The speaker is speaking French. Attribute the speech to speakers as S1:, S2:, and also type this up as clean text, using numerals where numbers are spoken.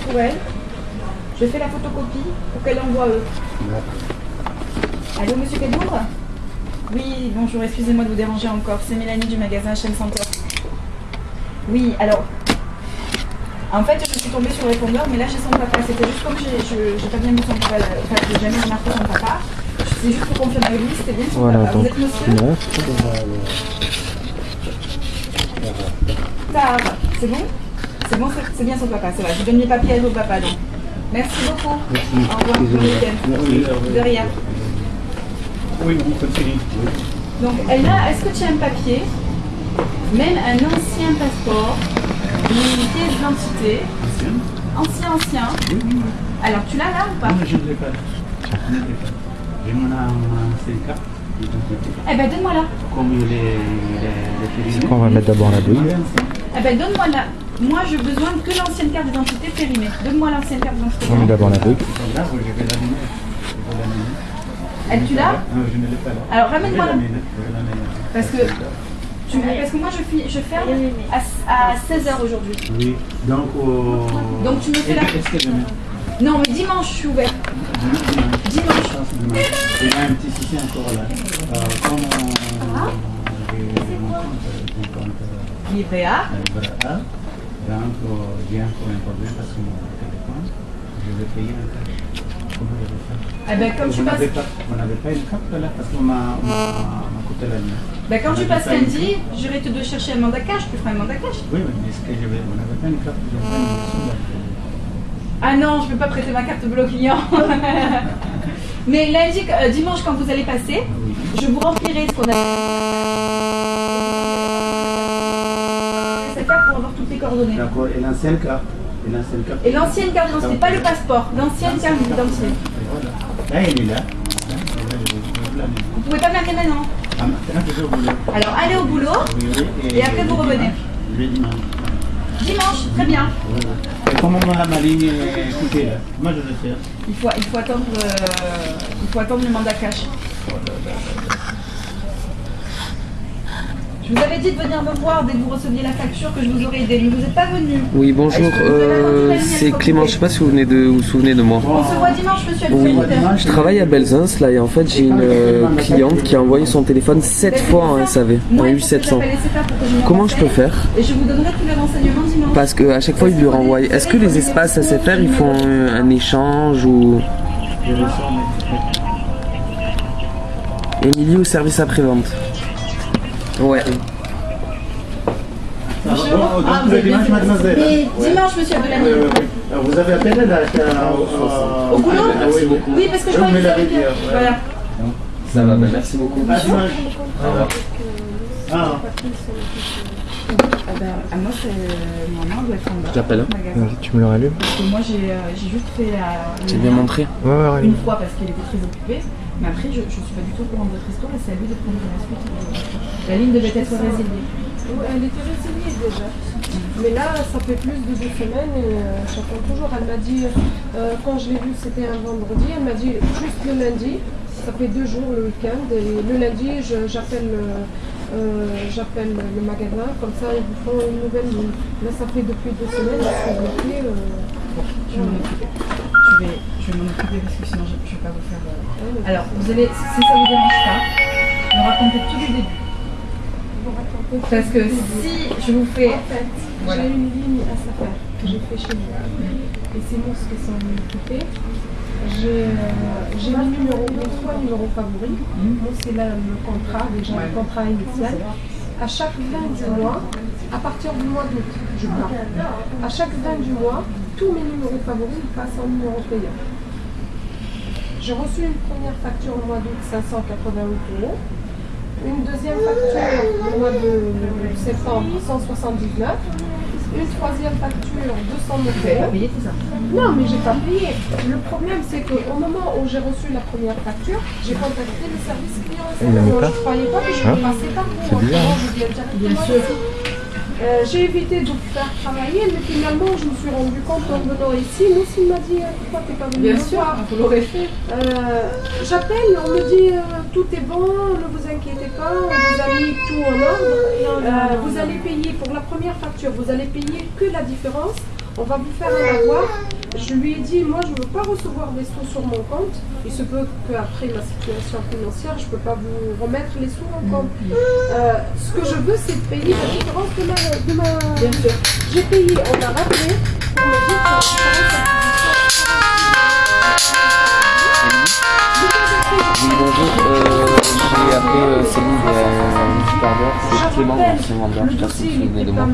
S1: pour elle. Je fais la photocopie pour qu'elle envoie eux. Allô, monsieur Cadour? Oui, bonjour, excusez-moi de vous déranger encore. C'est Mélanie du magasin HM Center. Oui, alors... En fait, je suis tombée sur le répondeur, mais là j'ai son papa. C'était juste comme j'ai pas bien vu son papa. Enfin, j'ai jamais remarqué son papa. C'est juste pour confirmer avec lui, c'était bien son papa. Vous êtes monsieur? Tard. C'est bon? C'est bon, c'est bien son papa, c'est vrai. Je donne les papiers à vos papas donc. Merci beaucoup. Merci. Au revoir. Bon week-end. De rien.
S2: Oui, on continue.
S1: Donc, est-ce que tu as un papier, même un ancien passeport, une pièce d'identité? Ancien?
S2: Oui.
S1: Alors, tu l'as là ou pas?
S2: Non, je ne l'ai pas. J'ai mon ancienne carte d'identité.
S1: Eh ben, donne-moi là.
S2: Comme il est
S3: C'est qu'on va mettre d'abord la douille.
S1: Eh ben, donne-moi là. Moi, j'ai besoin que l'ancienne carte d'identité périmée. Donne-moi l'ancienne carte d'identité.
S3: On met d'abord la douille.
S2: Là, je vais l'amener.
S1: Elle, tu l'as?
S2: Non, je ne l'ai pas là.
S1: Alors, ramène-moi là.
S2: Je vais l'amener.
S1: Parce que moi, je ferme à 16h aujourd'hui.
S2: Oui,
S1: donc tu me fais la...
S2: Est-ce que demain?
S1: Non, mais dimanche, je suis ouvert. Dimanche.
S2: Il y a un petit souci encore là. Comme
S1: Il est PA.
S2: Donc, j'ai encore un problème parce que mon téléphone, je vais payer un carte. Comment je vais faire?
S1: Eh ben, comme tu passes...
S2: On n'avait pas une carte là parce qu'on m'a coûté la nuit.
S1: Ben, quand tu passes lundi, j'irai te chercher un mandat cash, tu feras un mandat cash.
S2: Oui, mais est-ce que on n'avait pas une carte?
S1: Ah non, je ne peux pas prêter ma carte bleue au client. Mais lundi, dimanche, quand vous allez passer, je vous remplirai ce qu'on a cette carte pour avoir toutes les coordonnées.
S2: D'accord, et l'ancienne carte?
S1: Et l'ancienne carte d'identité, pas le passeport, l'ancienne carte d'identité.
S2: Là, il est là.
S1: Vous pouvez pas m'appeler maintenant. Alors, allez au boulot et après vous revenez. Dimanche, très bien.
S2: Et comment ma ligne est coupée là? Moi je le fais.
S1: Il faut attendre le mandat cash. Je vous avais dit de venir me voir dès que vous receviez la facture que je vous aurais aidé, mais vous n'êtes pas venu.
S3: Oui, bonjour, c'est Clément, je sais pas si vous vous souvenez de moi.
S1: On se voit dimanche, monsieur
S3: Oui,
S1: Alfred.
S3: je travaille à Belzins là et en fait j'ai une cliente qui a envoyé son téléphone 7 fois en SAV, en U700. Comment je peux faire?
S1: Et je vous donnerai tous les renseignements dimanche.
S3: Parce qu'à chaque fois il lui renvoie. Est-ce que les espaces SFR ils font un échange ou... Émilie au service après-vente. Ouais.
S2: Dimanche, mademoiselle.
S1: Dimanche, monsieur Abdelhamid.
S2: Vous avez appelé là
S1: au boulot? Oui, parce que je crois que voilà.
S3: Ça va, merci beaucoup.
S2: À dimanche.
S1: Moi, c'est maman doit être en bas.
S3: J'appelle. Tu me le rallumes?
S1: Parce que moi, j'ai juste fait
S3: J'ai bien montré.
S1: une fois parce qu'elle était très occupée. Mais après, je ne suis pas du tout au courant de votre histoire et c'est à lui de prendre la suite. La ligne devait être résiliée.
S4: Elle était résiliée déjà. Mais là, ça fait plus de 2 semaines et j'attends toujours. Elle m'a dit, quand je l'ai vue, c'était un vendredi. Elle m'a dit juste le lundi. Ça fait 2 jours le week-end. Et le lundi, j'appelle le magasin. Comme ça, ils vous font une nouvelle ligne. Là, ça fait depuis 2 semaines. Je suis bloquée.
S1: Je vais m'en occuper parce que sinon je ne vais pas vous faire... Alors, vous allez, si ça ne vous dérange pas, me raconter tout du début. Parce que si je vous fais...
S4: En fait, j'ai une ligne à SFR que j'ai fait chez moi. Et c'est moi qui s'en occupé. J'ai mes 3 numéros favoris. Moi, c'est là le contrat, déjà le contrat initial. À chaque fin du mois, à partir du mois d'août, je pars. À chaque fin du mois, tous mes numéros favoris passent en numéro payant. J'ai reçu une première facture au mois d'août, 588 €. Une deuxième facture au mois de septembre, 179. Une troisième facture, 209 €.
S1: Vous n'avez pas payé tout ça?
S4: Non, mais j'ai pas payé. Le problème, c'est qu'au moment où j'ai reçu la première facture, j'ai contacté le service client. Je ne croyais pas que je peux passer par vous.
S3: C'est bizarre.
S1: Bien sûr.
S4: J'ai évité de vous faire travailler, mais finalement, je me suis rendu compte en venant ici. Nous, il m'a dit pourquoi tu n'es pas venu
S1: Bien
S4: me
S1: sûr,
S4: voir.
S1: vous l'aurez fait.
S4: J'appelle, on me dit tout est bon, ne vous inquiétez pas, on vous a mis tout en ordre. Vous allez payer pour la première facture, vous allez payer que la différence on va vous faire un avoir. Je lui ai dit, moi je ne veux pas recevoir des sous sur mon compte. Il se peut qu'après ma situation financière, je ne peux pas vous remettre les sous en compte. Ce que je veux, c'est payer la différence de ma...
S1: Bien sûr.
S4: J'ai payé, on a rappelé pour me dire que la différence
S3: Oui, bonjour. J'ai appelé Céline il y a un quart d'heure. C'est Clément, l'ancien vendeur. Je sais pas si vous vous souvenez de moi.